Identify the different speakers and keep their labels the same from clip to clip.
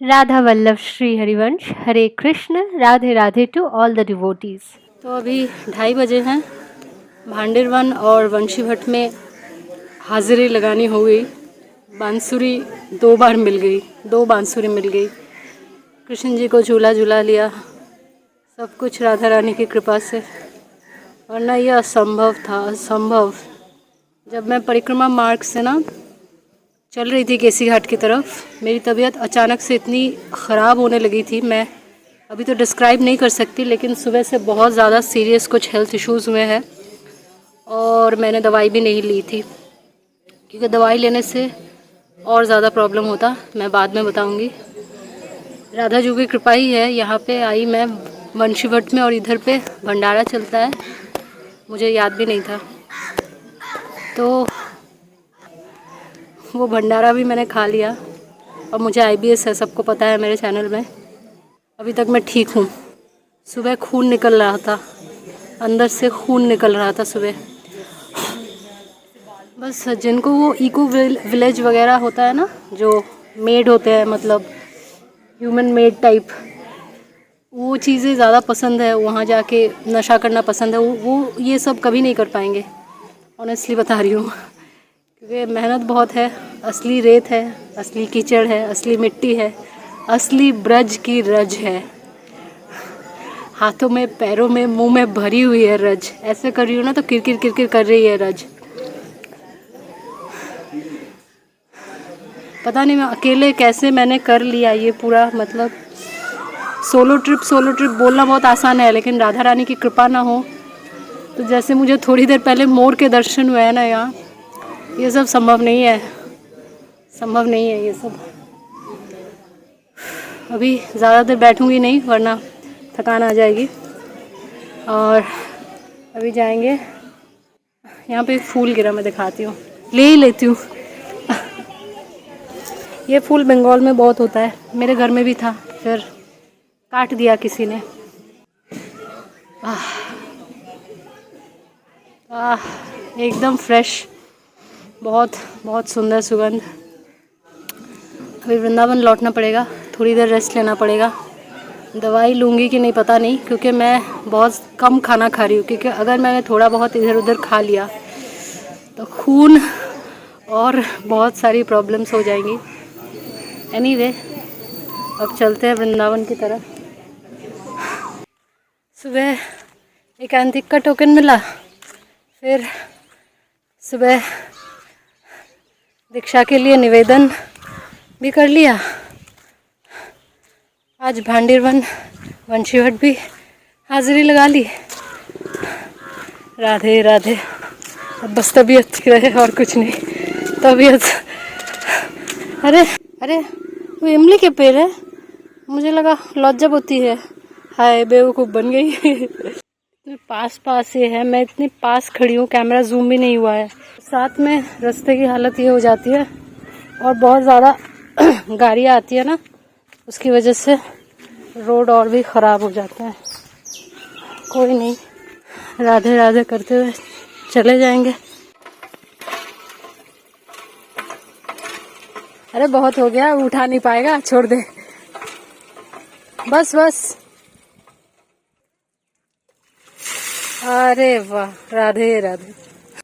Speaker 1: Radha Vallabh Shri Harivansh. Hare Krishna, Radhe Radhe to all the devotees.
Speaker 2: तो अभी 2:30 बजे हैं। भांडेर वन और वंशी भट्ट में हाजिरी लगानी हो गई। बांसुरी 2 बार मिल गई, 2 बांसुरी मिल गई। कृष्ण जी को झूला झूला लिया, सब कुछ राधा रानी की कृपा से, वरना यह असंभव था, असंभव। जब मैं परिक्रमा मार्ग से ना चल रही थी केसी घाट की तरफ, मेरी तबीयत अचानक से इतनी ख़राब होने लगी थी, मैं अभी तो डिस्क्राइब नहीं कर सकती, लेकिन सुबह से बहुत ज़्यादा सीरियस कुछ हेल्थ इश्यूज़ हुए हैं और मैंने दवाई भी नहीं ली थी, क्योंकि दवाई लेने से और ज़्यादा प्रॉब्लम होता। मैं बाद में बताऊंगी। राधा जी की कृपा ही है, यहाँ पे आई मैं वंशी भट्ट में, और इधर पे भंडारा चलता है, मुझे याद भी नहीं था। तो वो भंडारा भी मैंने खा लिया और मुझे IBS है, सबको पता है मेरे चैनल में। अभी तक मैं ठीक हूँ। सुबह खून निकल रहा था, अंदर से खून निकल रहा था सुबह। बस जिनको वो इको विलेज वगैरह होता है ना, जो मेड होते हैं, मतलब ह्यूमन मेड टाइप, वो चीज़ें ज़्यादा पसंद है, वहाँ जाके नशा करना पसंद है, वो ये सब कभी नहीं कर पाएंगे। ऑनेस्टली बता रही हूँ, क्योंकि मेहनत बहुत है, असली रेत है, असली कीचड़ है, असली मिट्टी है, असली ब्रज की रज है। हाथों में, पैरों में, मुंह में भरी हुई है रज। ऐसे कर रही हूँ ना तो किरकिर किरकिर कर रही है रज। पता नहीं मैं अकेले कैसे मैंने कर लिया ये पूरा, मतलब सोलो ट्रिप बोलना बहुत आसान है, लेकिन राधा रानी की कृपा ना हो तो जैसे मुझे थोड़ी देर पहले मोर के दर्शन हुए हैं ना यहाँ, ये सब संभव नहीं है, संभव नहीं है ये सब। अभी ज़्यादा देर बैठूंगी नहीं, वरना थकान आ जाएगी। और अभी जाएंगे, यहाँ पे फूल गिरा, मैं दिखाती हूँ, ले ही लेती हूँ। ये फूल बंगाल में बहुत होता है, मेरे घर में भी था, फिर काट दिया किसी ने। एकदम फ्रेश, बहुत बहुत सुंदर सुगंध। अभी वृंदावन लौटना पड़ेगा, थोड़ी देर रेस्ट लेना पड़ेगा। दवाई लूँगी कि नहीं पता नहीं, क्योंकि मैं बहुत कम खाना खा रही हूँ, क्योंकि अगर मैंने थोड़ा बहुत इधर उधर खा लिया तो खून और बहुत सारी प्रॉब्लम्स हो जाएंगी। एनीवे, अब चलते हैं वृंदावन की तरफ। सुबह एकांतिक का टोकन मिला, फिर सुबह दीक्षा के लिए निवेदन भी कर लिया। आज भांडेर वन वंशी भट्ट भी हाजिरी लगा ली। राधे राधे। अब बस तबीयत ठीक रहे और कुछ नहीं, तबीयत। अरे अरे, वो इमली के पेड़ है, मुझे लगा लज्जा होती है। हाय, बेवकूफ़ बन गई। इतने पास पास ये है, मैं इतनी पास खड़ी हूँ, कैमरा जूम भी नहीं हुआ है। साथ में रास्ते की हालत ये हो जाती है, और बहुत ज़्यादा गाड़ियाँ आती है ना, उसकी वजह से रोड और भी ख़राब हो जाता है। कोई नहीं, राधे राधे करते हुए चले जाएंगे। अरे बहुत हो गया, उठा नहीं पाएगा, छोड़ दे, बस बस। अरे वाह, राधे राधे।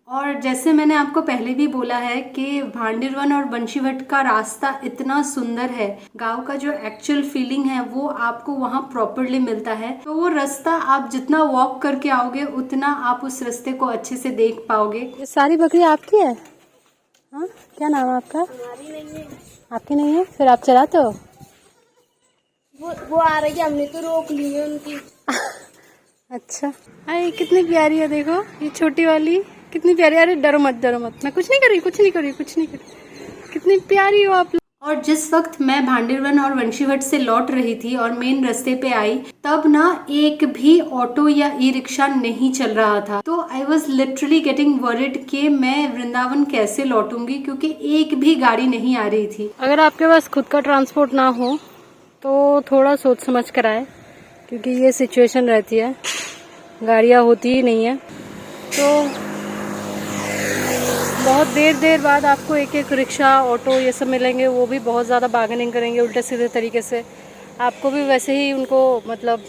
Speaker 2: और जैसे मैंने आपको पहले भी बोला है कि भांडेर वन और बंशी भट्ट का रास्ता इतना सुंदर है, गांव का जो एक्चुअल फीलिंग है वो आपको वहाँ प्रॉपरली मिलता है। तो वो रास्ता आप जितना वॉक करके आओगे, उतना आप उस रास्ते को अच्छे से देख पाओगे। ये सारी बकरी आपकी है? हाँ, क्या नाम है आपका?
Speaker 3: हमारी नहीं है।
Speaker 2: आपकी नहीं है, फिर आप चलाते हो?
Speaker 3: वो आ रही है, हमने तो रोक ली है उनकी।
Speaker 2: अच्छा, अरे कितनी प्यारी है, देखो ये छोटी वाली कितनी प्यारी। अरे डरो मत, डरो मत, मैं कुछ नहीं कर रही, कुछ नहीं कर रही, कुछ नहीं कर रही। कितनी प्यारी हो आप। और जिस वक्त मैं भांडेर वन और वंशी भट्ट से लौट रही थी और मेन रास्ते पे आई, तब ना एक भी ऑटो या ई रिक्शा नहीं चल रहा था। तो I was literally getting worried कि मैं वृंदावन कैसे लौटूंगी, क्योंकि एक भी गाड़ी नहीं आ रही थी। अगर आपके पास खुद का ट्रांसपोर्ट ना हो तो थोड़ा सोच समझ कर आए, क्योंकि ये सिचुएशन रहती है, गाड़ियाँ होती ही नहीं है। तो बहुत देर बाद आपको एक एक रिक्शा, ऑटो ये सब मिलेंगे, वो भी बहुत ज़्यादा बार्गेनिंग करेंगे उल्टे सीधे तरीके से। आपको भी वैसे ही उनको मतलब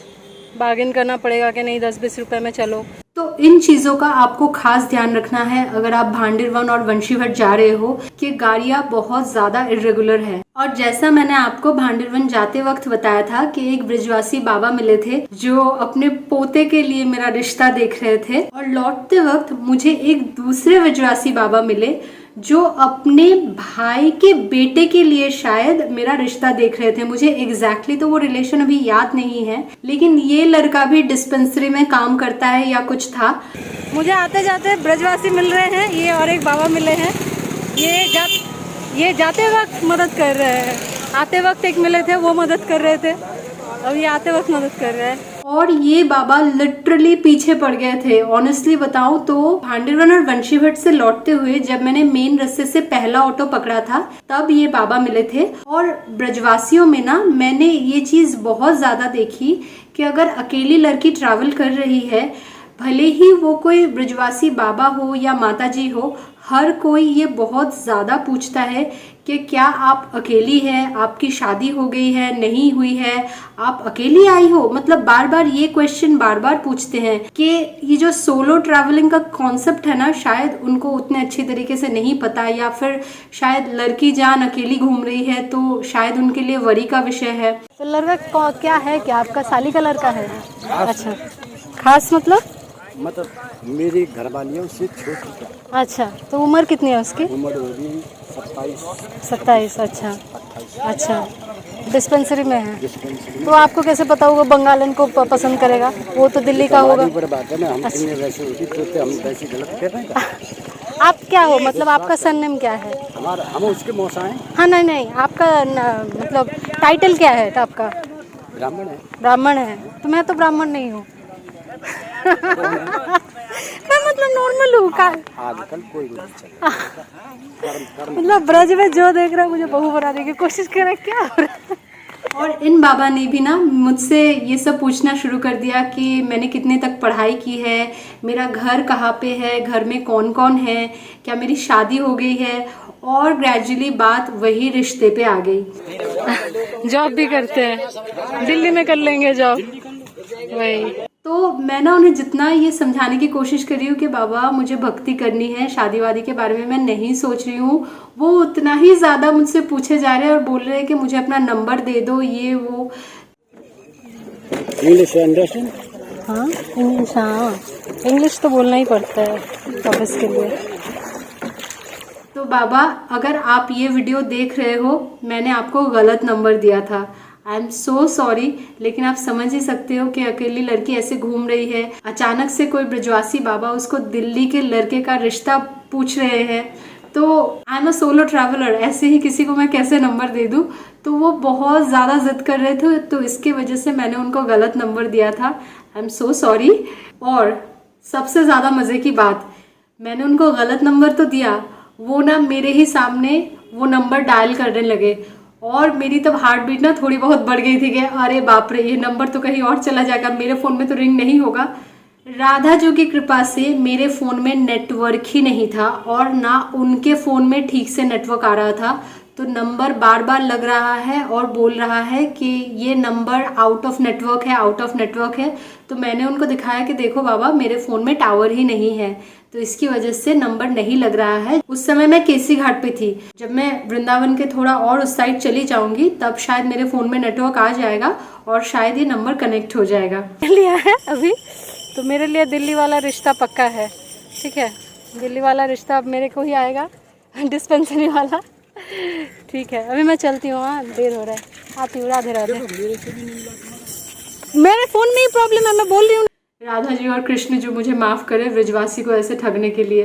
Speaker 2: बार्गेन करना पड़ेगा कि नहीं 10-20 रुपए में चलो। तो इन चीज़ों का आपको खास ध्यान रखना है अगर आप भांडेर वन और वंशीवट जा रहे हो कि गाड़ियाँ बहुत ज़्यादा इरेगुलर है। और जैसा मैंने आपको भांडेर वन जाते वक्त बताया था कि एक ब्रिजवासी बाबा मिले थे जो अपने पोते के लिए मेरा रिश्ता देख रहे थे, और लौटते वक्त मुझे एक दूसरे ब्रिजवासी बाबा मिले जो अपने भाई के बेटे के लिए शायद मेरा रिश्ता देख रहे थे। मुझे एग्जैक्टली तो वो रिलेशन अभी याद नहीं है, लेकिन ये लड़का भी डिस्पेंसरी में काम करता है या कुछ था। मुझे आते जाते ब्रजवासी मिल रहे हैं, ये और एक बाबा मिले हैं। ये जाते वक्त मदद कर रहे हैं, आते वक्त एक मिले थे वो मदद कर रहे थे, अब ये आते वक्त मदद कर रहे हैं। और ये बाबा लिटरली पीछे पड़ गए थे। ऑनेस्टली बताऊं तो भांडेर वन और वंशीवट से लौटते हुए जब मैंने मेन रास्ते से पहला ऑटो पकड़ा था तब ये बाबा मिले थे। और ब्रजवासियों में ना मैंने ये चीज बहुत ज्यादा देखी कि अगर अकेली लड़की ट्रैवल कर रही है, भले ही वो कोई ब्रजवासी बाबा हो या माता जी हो, हर कोई ये बहुत ज़्यादा पूछता है कि क्या आप अकेली हैं, आपकी शादी हो गई है, नहीं हुई है, आप अकेली आई हो। मतलब बार बार ये क्वेश्चन बार बार पूछते हैं कि ये जो सोलो ट्रैवलिंग का कॉन्सेप्ट है ना, शायद उनको उतने अच्छी तरीके से नहीं पता, या फिर शायद लड़की जान अकेली घूम रही है तो शायद उनके लिए वरी का विषय है। तो लड़का क्या है, क्या आपका साली का लड़का है? अच्छा, खास मतलब
Speaker 4: मेरी घरवालियों से छोटी।
Speaker 2: अच्छा, तो उम्र कितनी है उसकी?
Speaker 4: उम्र होगी
Speaker 2: 27। अच्छा, डिस्पेंसरी में है।
Speaker 4: डिस्पेंसरी।
Speaker 2: तो आपको कैसे पता होगा बंगालन को पसंद करेगा? वो तो दिल्ली का होगा।
Speaker 4: बात है ना, हम वैसे होती तो हम वैसे गलत कर रहे हैं।
Speaker 2: आप क्या हो, मतलब आपका सरनेम क्या है?
Speaker 4: हम उसके मौसा हैं।
Speaker 2: हाँ, नहीं, आपका मतलब टाइटल क्या है आपका?
Speaker 4: ब्राह्मण है।
Speaker 2: ब्राह्मण है? तो मैं तो ब्राह्मण नहीं हूँ। मैं मतलब नॉर्मल हूँ।
Speaker 4: आजकल कोई नहीं
Speaker 2: मतलब ब्रज में जो देख रहा है मुझे बहू बनाने की कोशिश कर रहा है, क्या हो रहा है? और इन बाबा ने भी ना मुझसे ये सब पूछना शुरू कर दिया कि मैंने कितने तक पढ़ाई की है, मेरा घर कहाँ पे है, घर में कौन कौन है, क्या मेरी शादी हो गई है, और ग्रेजुअली बात वही रिश्ते पे आ गई। जॉब भी करते हैं, दिल्ली में कर लेंगे जॉब, वही। तो मैं ना उन्हें जितना ये समझाने की कोशिश कर रही हूँ कि बाबा मुझे भक्ति करनी है, शादी वादी के बारे में मैं नहीं सोच रही हूँ, वो उतना ही ज़्यादा मुझसे पूछे जा रहे हैं और बोल रहे हैं कि मुझे अपना नंबर दे दो, ये वो।
Speaker 4: English understand?
Speaker 2: हाँ, इंग्लिश। हाँ, इंग्लिश तो बोलना ही पड़ता है ऑफिस के लिए। तो बाबा, अगर आप ये वीडियो देख रहे हो, मैंने आपको गलत नंबर दिया था। आई एम सो सॉरी, लेकिन आप समझ ही सकते हो कि अकेली लड़की ऐसे घूम रही है, अचानक से कोई ब्रजवासी बाबा उसको दिल्ली के लड़के का रिश्ता पूछ रहे हैं, तो I am a solo traveller, ऐसे ही किसी को मैं कैसे नंबर दे दूँ? तो वो बहुत ज़्यादा जिद कर रहे थे, तो इसके वजह से मैंने उनको गलत नंबर दिया था। I am so sorry. और सबसे ज़्यादा मज़े की बात, मैंने उनको गलत नंबर तो दिया, वो ना मेरे ही सामने वो नंबर डायल करने लगे, और मेरी तब हार्ट बीट ना थोड़ी बहुत बढ़ गई थी कि अरे बाप रे, ये नंबर तो कहीं और चला जाएगा, मेरे फ़ोन में तो रिंग नहीं होगा। राधा जी की कृपा से मेरे फ़ोन में नेटवर्क ही नहीं था, और ना उनके फ़ोन में ठीक से नेटवर्क आ रहा था, तो नंबर बार बार लग रहा है और बोल रहा है कि ये नंबर आउट ऑफ नेटवर्क है, आउट ऑफ नेटवर्क है। तो मैंने उनको दिखाया कि देखो बाबा, मेरे फ़ोन में टावर ही नहीं है, तो इसकी वजह से नंबर नहीं लग रहा है। उस समय मैं केसी घाट पे थी, जब मैं वृंदावन के थोड़ा और उस साइड चली जाऊंगी तब शायद मेरे फ़ोन में नेटवर्क आ जाएगा और शायद ये नंबर कनेक्ट हो जाएगा। लिया है अभी, तो मेरे लिए दिल्ली वाला रिश्ता पक्का है, ठीक है? दिल्ली वाला रिश्ता अब मेरे को ही आएगा, डिस्पेंसरी वाला। ठीक है, अभी मैं चलती हूँ, हाँ देर हो रहा है, आती हूँ। राधे राधे। मेरे फ़ोन में ही प्रॉब्लम है, मैं बोल रही हूँ। राधा जी और कृष्ण जो मुझे माफ़ करे ब्रजवासी को ऐसे ठगने के लिए।